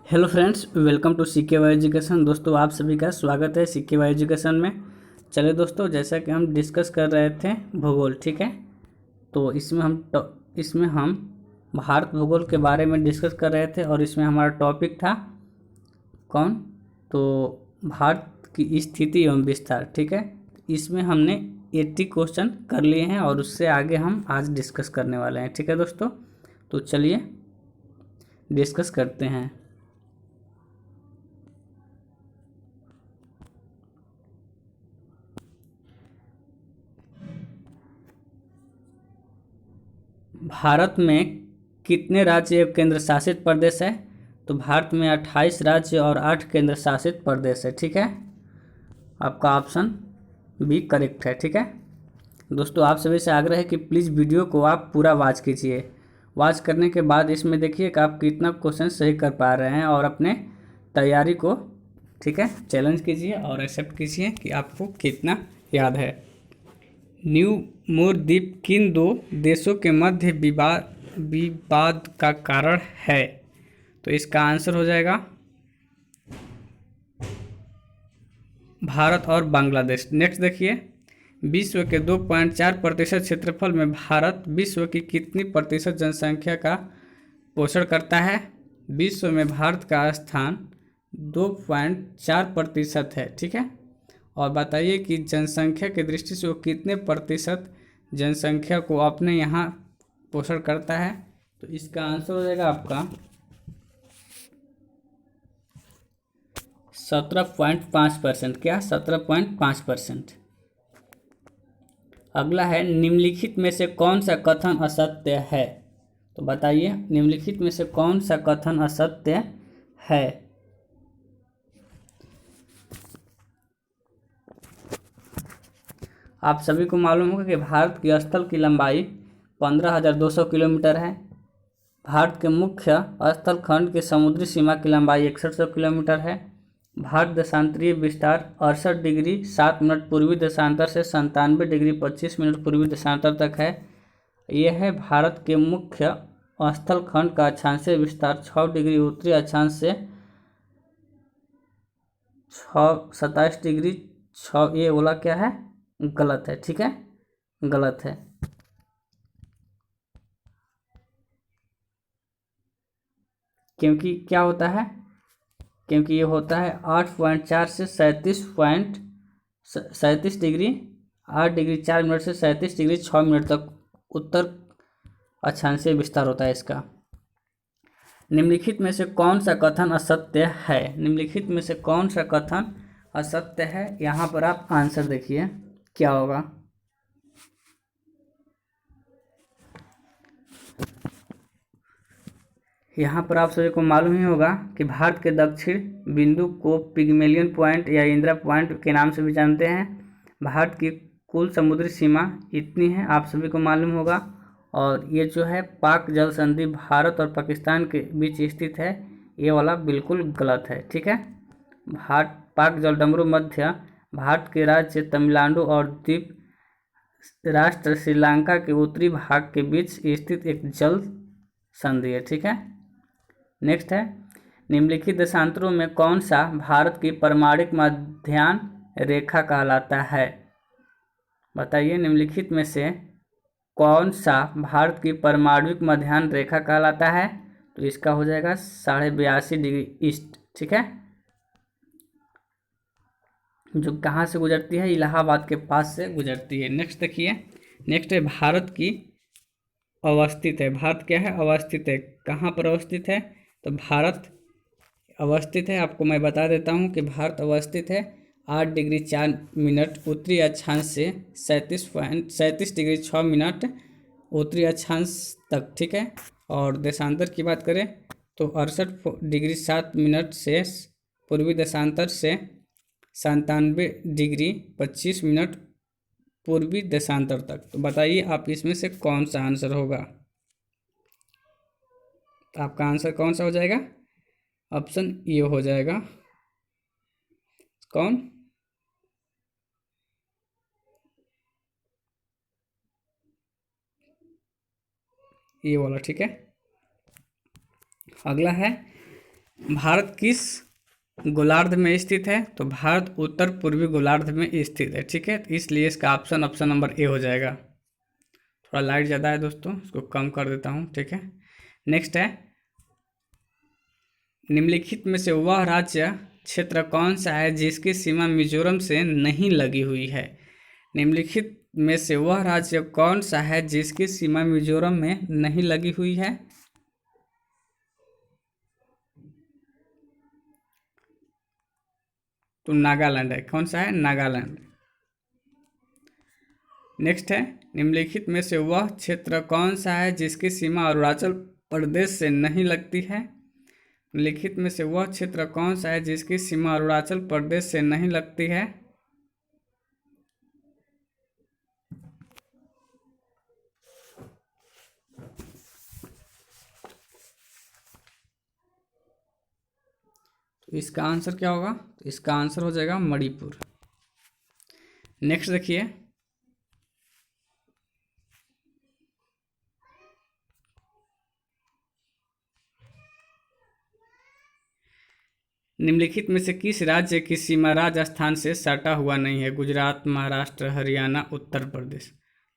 Hello friends, welcome to C K Y education. दोस्तों, आप सभी का स्वागत है सीके वाई एजुकेशन में। चलिए दोस्तों, जैसा कि हम डिस्कस कर रहे थे भूगोल, ठीक है। तो इसमें हम भारत भूगोल के बारे में डिस्कस कर रहे थे और इसमें हमारा टॉपिक था कौन, तो भारत की स्थिति एवं विस्तार, ठीक है। इसमें हमने 80 क्वेश्चन कर लिए हैं और उससे आगे हम आज डिस्कस करने वाले हैं, ठीक है दोस्तों। तो चलिए डिस्कस करते हैं। भारत में कितने राज्य एवं केंद्र शासित प्रदेश है? तो भारत में 28 राज्य और 8 केंद्र शासित प्रदेश है, ठीक है। आपका ऑप्शन बी करेक्ट है, ठीक है। दोस्तों, आप सभी से आग्रह है कि प्लीज़ वीडियो को आप पूरा वॉच कीजिए। वॉच करने के बाद इसमें देखिए कि आप कितना क्वेश्चन सही कर पा रहे हैं और अपने तैयारी को, ठीक है, चैलेंज कीजिए और एक्सेप्ट कीजिए कि आपको कितना याद है। न्यू मोर द्वीप किन दो देशों के मध्य विवाद का कारण है? तो इसका आंसर हो जाएगा भारत और बांग्लादेश। नेक्स्ट देखिए, विश्व के 2.4% क्षेत्रफल में भारत विश्व की कितनी प्रतिशत जनसंख्या का पोषण करता है? विश्व में भारत का स्थान 2.4% है, ठीक है। और बताइए कि जनसंख्या की दृष्टि से वो कितने प्रतिशत जनसंख्या को अपने यहाँ पोषण करता है? तो इसका आंसर हो जाएगा आपका 17.5%। क्या? 17.5%। अगला है, निम्नलिखित में से कौन सा कथन असत्य है? तो बताइए, निम्नलिखित में से कौन सा कथन असत्य है? आप सभी को मालूम होगा कि भारत की स्थल की लंबाई 15,200 किलोमीटर है। भारत के मुख्य स्थल खंड की समुद्री सीमा की लंबाई 6100 किलोमीटर है। भारत देशांतरीय विस्तार 68 डिग्री 7 मिनट पूर्वी देशांतर से 97 डिग्री 25 मिनट पूर्वी देशांतर तक है। यह है भारत के मुख्य स्थल खंड का अक्षांशीय विस्तार 6 डिग्री उत्तरी अक्षांश से 27 डिग्री 6। ये बोला क्या है? गलत है, ठीक है, गलत है। क्योंकि क्या होता है? क्योंकि ये होता है 8.4 से 37 डिग्री 8 डिग्री 4 मिनट से 37 डिग्री 6 मिनट तक उत्तर अक्षांशीय विस्तार होता है इसका। निम्नलिखित में से कौन सा कथन असत्य है? निम्नलिखित में से कौन सा कथन असत्य है? यहाँ पर आप आंसर देखिए क्या होगा। यहाँ पर आप सभी को मालूम ही होगा कि भारत के दक्षिण बिंदु को पिग्मेलियन पॉइंट या इंदिरा पॉइंट के नाम से भी जानते हैं। भारत की कुल समुद्री सीमा इतनी है, आप सभी को मालूम होगा। और ये जो है पाक जल संधि भारत और पाकिस्तान के बीच स्थित है, ये वाला बिल्कुल गलत है, ठीक है। भारत पाक जलडमरू मध्य भारत के राज्य तमिलनाडु और द्वीप राष्ट्र श्रीलंका के उत्तरी भाग के बीच स्थित एक जल संधि है, ठीक है। नेक्स्ट है, निम्नलिखित देशांतरों में कौन सा भारत की परमाणिक मध्याह्न रेखा कहलाता है? बताइए, निम्नलिखित में से कौन सा भारत की परमाणुक मध्याह्न रेखा कहलाता है? तो इसका हो जाएगा 82.5 डिग्री ईस्ट, ठीक है, जो कहाँ से गुजरती है? इलाहाबाद के पास से गुजरती है। नेक्स्ट देखिए, नेक्स्ट है भारत की अवस्थित है। भारत क्या है? अवस्थित है। कहाँ पर अवस्थित है? तो भारत अवस्थित है, आपको मैं बता देता हूँ कि भारत अवस्थित है 8 डिग्री 4 मिनट उत्तरी अक्षांश से 37 डिग्री 6 मिनट उत्तरी अक्षांश तक, ठीक है। और देशांतर की बात करें तो 68 डिग्री 7 मिनट से पूर्वी देशांतर से 97 डिग्री 25 मिनट पूर्वी देशांतर तक। तो बताइए आप इसमें से कौन सा आंसर होगा? तो आपका आंसर कौन सा हो जाएगा? ऑप्शन ये हो जाएगा। कौन? ये वाला, ठीक है। अगला है, भारत किस गोलार्ध में स्थित है? तो भारत उत्तर पूर्वी गोलार्ध में स्थित है। ठीक है, तो इसलिए इसका ऑप्शन नंबर ए हो जाएगा। थोड़ा लाइट ज़्यादा है दोस्तों, इसको कम कर देता हूँ। ठीक है, नेक्स्ट है, निम्नलिखित में से वह राज्य क्षेत्र कौन सा है जिसकी सीमा मिजोरम से नहीं लगी हुई है? निम्नलिखित में से वह राज्य कौन सा है जिसकी सीमा मिजोरम में नहीं लगी हुई है? तो नागालैंड है। कौन सा है? नागालैंड। नेक्स्ट है, निम्नलिखित में से वह क्षेत्र कौन सा है जिसकी सीमा अरुणाचल प्रदेश से नहीं लगती है? निम्नलिखित में से वह क्षेत्र कौन सा है जिसकी सीमा अरुणाचल प्रदेश से नहीं लगती है? तो इसका आंसर क्या होगा? तो इसका आंसर हो जाएगा मणिपुर। नेक्स्ट देखिए, निम्नलिखित में से किस राज्य की सीमा राजस्थान से सटा हुआ नहीं है? गुजरात, महाराष्ट्र, हरियाणा, उत्तर प्रदेश।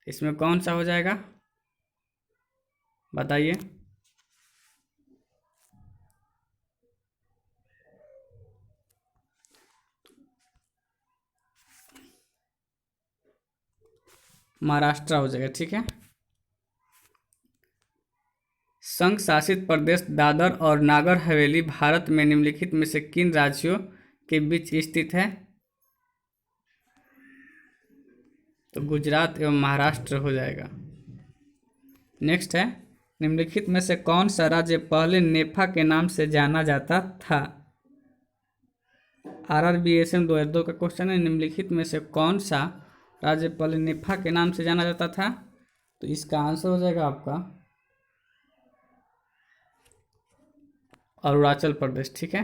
इसमें कौन सा हो जाएगा, बताइए। महाराष्ट्र हो जाएगा। ठीक है, संघ शासित प्रदेश दादर और नागर हवेली भारत में निम्नलिखित में से किन राज्यों के बीच स्थित है? तो गुजरात एवं महाराष्ट्र हो जाएगा। नेक्स्ट है, निम्नलिखित में से कौन सा राज्य पहले नेफा के नाम से जाना जाता था? RRBSM 2002 का क्वेश्चन है। निम्नलिखित में से कौन सा राज्य पहले नेफा के नाम से जाना जाता था? तो इसका आंसर हो जाएगा आपका अरुणाचल प्रदेश। ठीक है,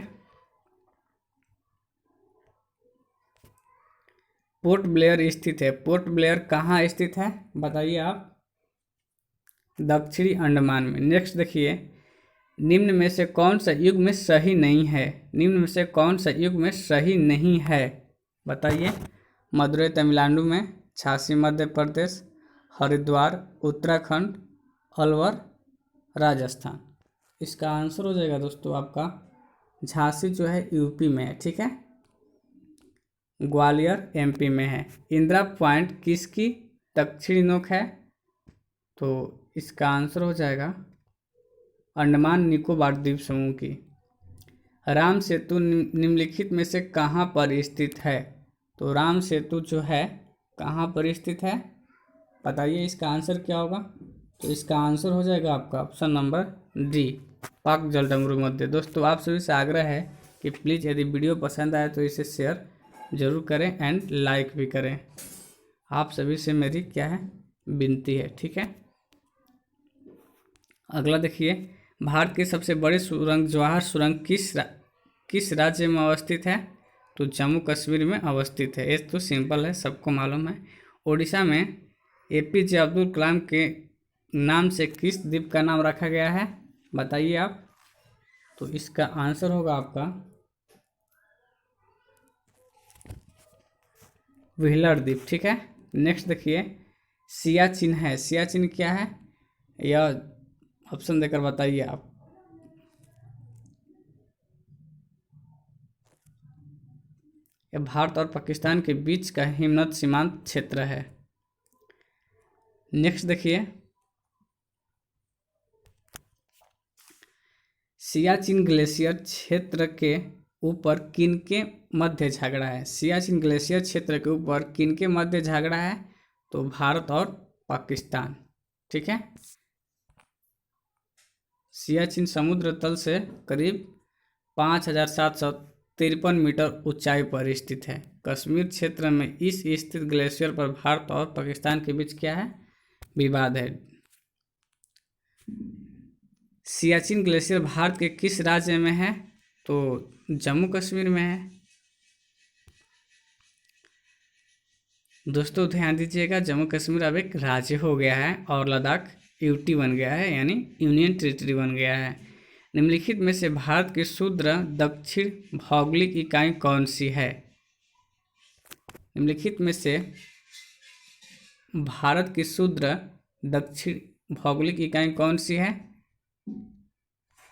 पोर्ट ब्लेयर स्थित है। पोर्ट ब्लेयर कहाँ स्थित है, बताइए आप। दक्षिणी अंडमान में। नेक्स्ट देखिए, निम्न में से कौन सा युग्म सही नहीं है? निम्न में से कौन सा युग्म सही नहीं है, बताइए। मदुरई तमिलनाडु में, झांसी मध्य प्रदेश, हरिद्वार उत्तराखंड, अलवर राजस्थान। इसका आंसर हो जाएगा दोस्तों आपका झांसी जो है यूपी में है। ठीक है, ग्वालियर MP में है। इंदिरा पॉइंट किसकी दक्षिणी नोक है? तो इसका आंसर हो जाएगा अंडमान निकोबार द्वीप समूह की। राम सेतु निम्नलिखित में से कहाँ पर स्थित है? तो राम सेतु जो है कहाँ पर स्थित है, बताइए। इसका आंसर क्या होगा? तो इसका आंसर हो जाएगा आपका ऑप्शन नंबर डी, पाक जलडमरू मध्य। दोस्तों, आप सभी से आग्रह है कि प्लीज़ यदि वीडियो पसंद आए तो इसे शेयर जरूर करें एंड लाइक भी करें। आप सभी से मेरी क्या है, विनती है। ठीक है, अगला देखिए, भारत के सबसे बड़े सुरंग जवाहर सुरंग किस राज्य में अवस्थित है? तो जम्मू कश्मीर में अवस्थित है। ये तो सिंपल है, सबको मालूम है। उड़ीसा में APJ अब्दुल कलाम के नाम से किस द्वीप का नाम रखा गया है, बताइए आप। तो इसका आंसर होगा आपका व्हीलर द्वीप। ठीक है, नेक्स्ट देखिए, सियाचिन है। सियाचिन क्या है, यह ऑप्शन देकर बताइए आप। यह भारत और पाकिस्तान के बीच का हिमनद सीमांत क्षेत्र है। नेक्स्ट देखिए, सियाचिन ग्लेशियर क्षेत्र के ऊपर किनके मध्य झगड़ा है? सियाचिन ग्लेशियर क्षेत्र के ऊपर किनके मध्य झगड़ा है? तो भारत और पाकिस्तान। ठीक है, सियाचिन समुद्र तल से करीब 5753 मीटर ऊंचाई पर स्थित है। कश्मीर क्षेत्र में इस स्थित ग्लेशियर पर भारत और पाकिस्तान के बीच क्या है, विवाद है। सियाचिन ग्लेशियर भारत के किस राज्य में है? तो जम्मू कश्मीर में है। दोस्तों ध्यान दीजिएगा, जम्मू कश्मीर अब एक राज्य हो गया है और लद्दाख UT बन गया है, यानी यूनियन टेरिटरी बन गया है। निम्नलिखित में से भारत की शुद्र दक्षिण भौगोलिक इकाई कौन सी है? निम्नलिखित में से भारत की शुद्र दक्षिण भौगोलिक इकाई कौन सी है?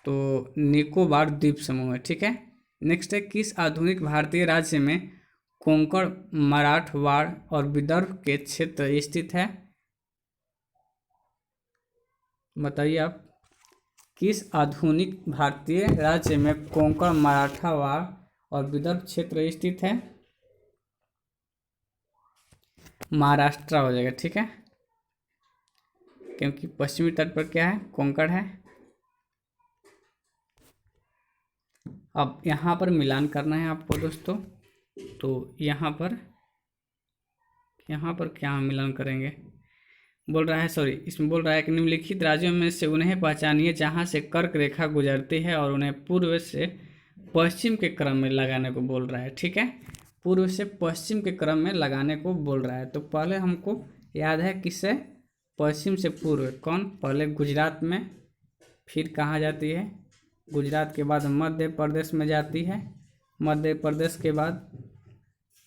तो निकोबार द्वीप समूह है। ठीक है। नेक्स्ट है, किस आधुनिक भारतीय राज्य में कोंकण, मराठवाड़ और विदर्भ के क्षेत्र स्थित है? बताइए आप, किस आधुनिक भारतीय राज्य में कोंकण, मराठवाड़ और विदर्भ क्षेत्र स्थित है? महाराष्ट्र हो जाएगा। ठीक है, क्योंकि पश्चिमी तट पर क्या है? कोंकण है। अब यहाँ पर मिलान करना है आपको दोस्तों, तो यहाँ पर क्या मिलान करेंगे? बोल रहा है, सॉरी, इसमें बोल रहा है कि निम्नलिखित राज्यों में से उन्हें पहचानिए जहाँ से कर्क रेखा गुजरती है और उन्हें पूर्व से पश्चिम के क्रम में लगाने को बोल रहा है। ठीक है, पूर्व से पश्चिम के क्रम में लगाने को बोल रहा है। तो पहले हमको याद है किससे? पश्चिम से पूर्व। कौन? पहले गुजरात में, फिर कहाँ जाती है? गुजरात के बाद मध्य प्रदेश में जाती है, मध्य प्रदेश के बाद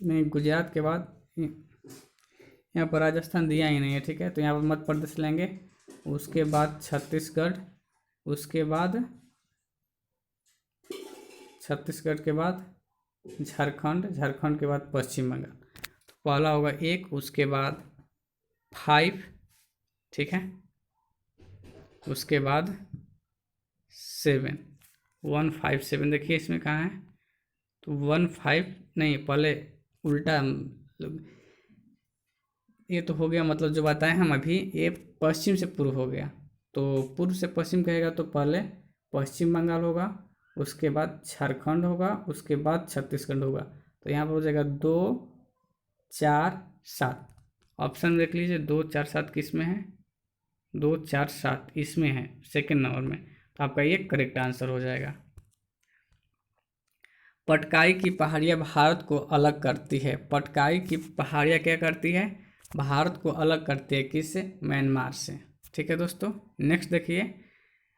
नहीं, गुजरात के बाद यहाँ पर राजस्थान दिया ही नहीं है। ठीक है, तो यहाँ पर मध्य प्रदेश लेंगे, उसके बाद छत्तीसगढ़, उसके बाद छत्तीसगढ़ के बाद झारखंड, झारखंड के बाद पश्चिम बंगाल। तो पहला होगा 1, उसके बाद 5, ठीक है, उसके बाद 7, 157। देखिए इसमें कहाँ है? तो 15 नहीं, पहले उल्टा, ये तो हो गया, मतलब जो बताए हम अभी, ये पश्चिम से पूर्व हो गया। तो पूर्व से पश्चिम कहेगा तो पहले पश्चिम बंगाल होगा, उसके बाद झारखंड होगा, उसके बाद छत्तीसगढ़ होगा। तो यहाँ पर हो जाएगा 2, 4, 7। ऑप्शन देख लीजिए, 2, 4, 7 किस में है? 2, 4, 7 इसमें है, सेकेंड नंबर में। तो आपका ये करेक्ट आंसर हो जाएगा। पटकाई की पहाड़ियाँ भारत को अलग करती है। पटकाई की पहाड़ियाँ क्या करती है? भारत को अलग करती है। किससे? म्यांमार से। ठीक है दोस्तों, नेक्स्ट देखिए,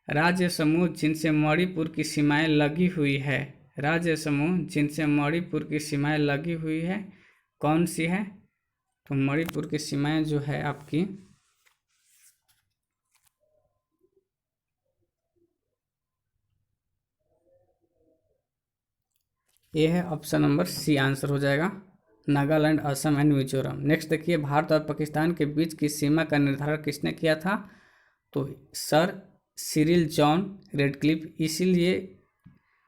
राज्य समूह जिनसे मणिपुर की सीमाएं लगी हुई है, राज्य समूह जिनसे मणिपुर की सीमाएं लगी हुई है, कौन सी है? तो मणिपुर की सीमाएं जो है आपकी, ये है ऑप्शन नंबर सी, आंसर हो जाएगा, नागालैंड, असम एंड मिजोरम। नेक्स्ट देखिए, भारत और पाकिस्तान के बीच की सीमा का निर्धारण किसने किया था? तो सर सिरिल जॉन रेडक्लिफ। इसीलिए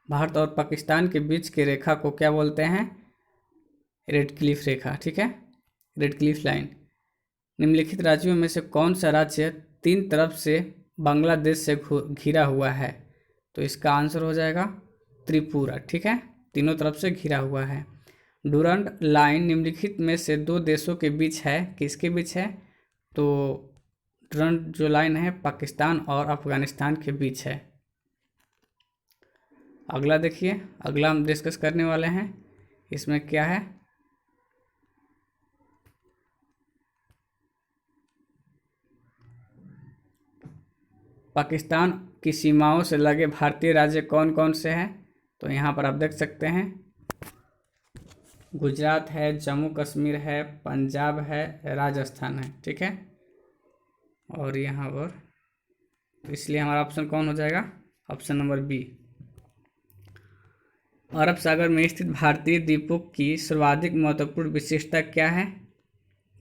भारत और पाकिस्तान के बीच की रेखा को क्या बोलते हैं? रेडक्लिफ रेखा। ठीक है, रेडक्लिफ लाइन। निम्नलिखित राज्यों में से कौन सा राज्य 3 तरफ से बांग्लादेश से घिरा हुआ है? तो इसका आंसर हो जाएगा त्रिपुरा। ठीक है, तीनों तरफ से घिरा हुआ है। डूरंड लाइन निम्नलिखित में से 2 देशों के बीच है, किसके बीच है? तो डूरंड जो लाइन है पाकिस्तान और अफगानिस्तान के बीच है। अगला देखिए, अगला हम डिस्कस करने वाले हैं, इसमें क्या है? पाकिस्तान की सीमाओं से लगे भारतीय राज्य कौन कौन से हैं? तो यहाँ पर आप देख सकते हैं, गुजरात है, जम्मू कश्मीर है, पंजाब है, राजस्थान है। ठीक है, और यहाँ पर इसलिए हमारा ऑप्शन कौन हो जाएगा? Option number B. अरब सागर में स्थित भारतीय द्वीपों की सर्वाधिक महत्वपूर्ण विशेषता क्या है?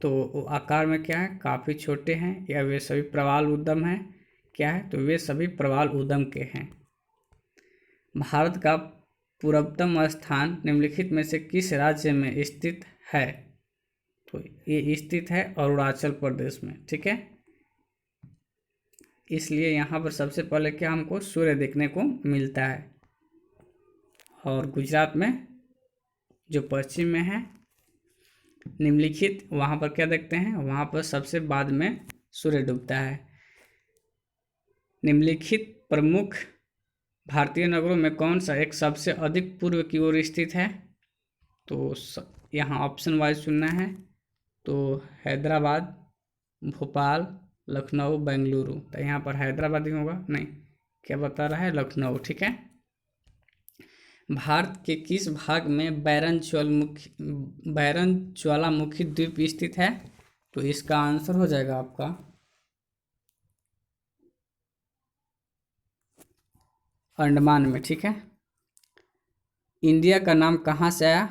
तो आकार में क्या है? काफ़ी छोटे हैं, या वे सभी प्रवाल उद्गम हैं? क्या है? तो वे सभी प्रवाल उद्गम के हैं। भारत का पूर्वतम स्थान निम्नलिखित में से किस राज्य में स्थित है? तो ये स्थित है अरुणाचल प्रदेश में। ठीक है, इसलिए यहाँ पर सबसे पहले क्या हमको सूर्य देखने को मिलता है, और गुजरात में जो पश्चिम में है निम्नलिखित, वहाँ पर क्या देखते हैं? वहाँ पर सबसे बाद में सूर्य डूबता है। निम्नलिखित प्रमुख भारतीय नगरों में कौन सा एक सबसे अधिक पूर्व की ओर स्थित है? तो यहाँ ऑप्शन वाइज चुनना है। तो हैदराबाद, भोपाल, लखनऊ, बेंगलुरु। तो यहाँ पर हैदराबाद ही होगा, नहीं, क्या बता रहा है? लखनऊ। ठीक है। भारत के किस भाग में बैरन ज्वालामुखी द्वीप स्थित है? तो इसका आंसर हो जाएगा आपका अंडमान में। ठीक है। इंडिया का नाम कहाँ से आया?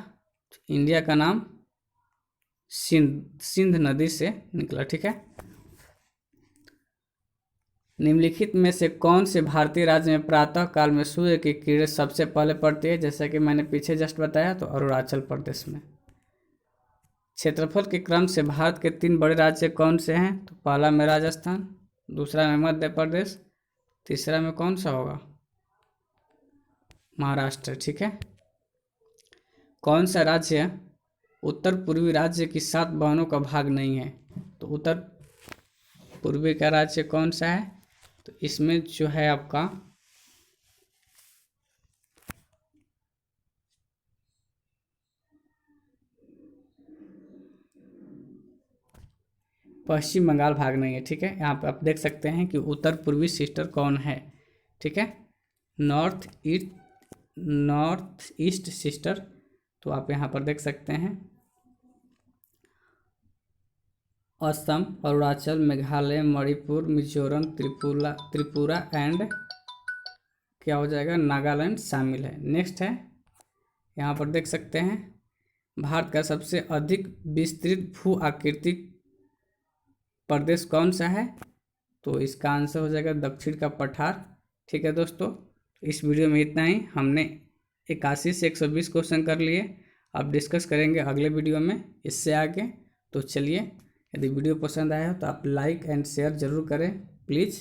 इंडिया का नाम सिंध नदी से निकला। ठीक है। निम्नलिखित में से कौन से भारतीय राज्य में प्रातः काल में सूर्य की किरण सबसे पहले पड़ती है? जैसा कि मैंने पीछे जस्ट बताया, तो अरुणाचल प्रदेश में। क्षेत्रफल के क्रम से भारत के 3 बड़े राज्य कौन से हैं? तो पहला में राजस्थान, दूसरा में मध्य प्रदेश, तीसरा में कौन सा होगा? महाराष्ट्र। ठीक है। कौन सा राज्य उत्तर पूर्वी राज्य की 7 बहनों का भाग नहीं है? तो उत्तर पूर्वी का राज्य कौन सा है? तो इसमें जो है आपका पश्चिम बंगाल भाग नहीं है। ठीक है। यहाँ पे आप देख सकते हैं कि उत्तर पूर्वी सिस्टर कौन है। ठीक है। नॉर्थ ईस्ट सिस्टर, तो आप यहाँ पर देख सकते हैं असम, अरुणाचल, मेघालय, मणिपुर, मिजोरम, त्रिपुरा एंड क्या हो जाएगा? नागालैंड शामिल है। नेक्स्ट है, यहाँ पर देख सकते हैं भारत का सबसे अधिक विस्तृत भू आकृतिक प्रदेश कौन सा है? तो इसका आंसर हो जाएगा दक्षिण का पठार। ठीक है दोस्तों, इस वीडियो में इतना ही। हमने 81 से 120 क्वेश्चन कर लिए। अब डिस्कस करेंगे अगले वीडियो में इससे आगे। तो चलिए, यदि वीडियो पसंद आया तो आप लाइक एंड शेयर ज़रूर करें प्लीज़।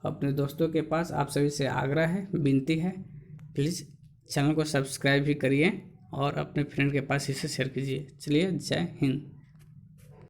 अपने दोस्तों के पास आप सभी से आग्रह है, विनती है, प्लीज़ चैनल को सब्सक्राइब भी करिए और अपने फ्रेंड के पास इसे शेयर कीजिए। चलिए, जय हिंद।